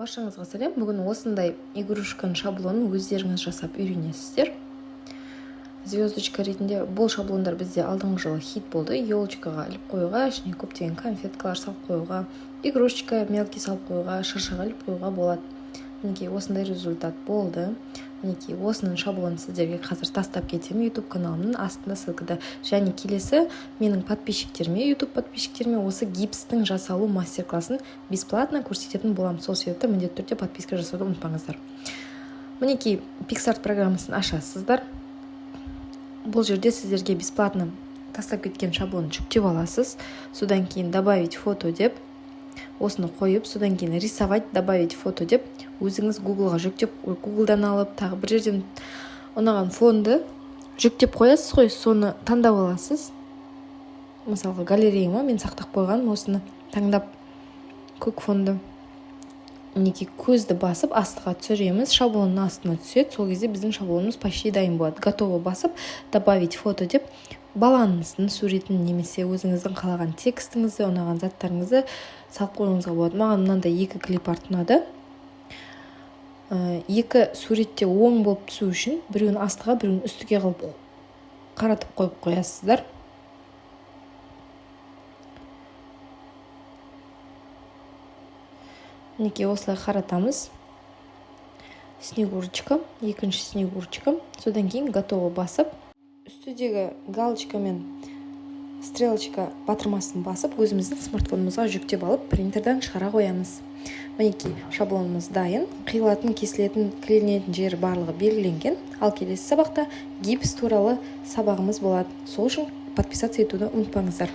Баршаңызға сәлем. Бүгін осындай игрушканың шаблонын өздеріңіз жасап үйренесіздер. Звездочка ретінде бұл шаблондар бізде алдыңғы жылы хит болды. Елочкаға іліп қоюға, ішіне көптеген конфеткалар салып қоюға, игрушечка мелкий салып қоюға, шыршаға іліп қоюға болады. Мінекей осындай результат болды. Мінекей осының шаблонын сіздерге қазір тастап кетемін YouTube каналымның астында ссылкада. Және келесі менің подписчиктеріме, YouTube подписчиктеріме осы гипстің жасалу мастер-классын бесплатно көрсететін боламын. Сол себепті міндетті түрде подписка жасауды ұмытпаңыздар. Мінекей PicsArt программасын ашасыздар. Бұл жерде сіздерге бесплатно тастап кеткен шаблонын жүктеп аласыз. Содан кейін добавить фото деп осыны қойып, содан кейін рисовать, добавить фото деп өзіңіз Google-ға жүктеп, Google-дан алып, тағы бір жерден ұнаған фонды жүктеп қоясыз ғой, соны таңдап аласыз. Мысалға галереяма мен сақтап қойған, осыны таңдап көк фонды. Мінекей көзді басып астыға түсіреміз, шаблонның астына түседі. Сол кезде біздің шаблонымыз почти дайын болады. Готово басып, добавить фото деп балаңыздың суретін немесе өзіңіздің қалаған текстіңізді, ұнаған заттарыңызды салып қойыңызға болады. Маған мынандай екі клип арт ұнады. Екі суретте оң болып түсу үшін біреуін астыға, біреуін үстіге қылып қаратып қойып қоясыздар. Мінекей осылай қаратамыз. Снегурочка, екінші снегурочка. Содан кейін готово басып, үстідегі галочка мен стрелочка батырмасын басып, өзіміздің смартфонымызға жүктеп алып, принтерден шығара қоямыз. Мінекей шаблонымыз дайын, қиылатын, кесілетін, кіленетін жері барлығы белгіленген. Ал келесі сабақта гипс туралы сабағымыз болады. Сол үшін подписаться етуді ұмытпаңыздар.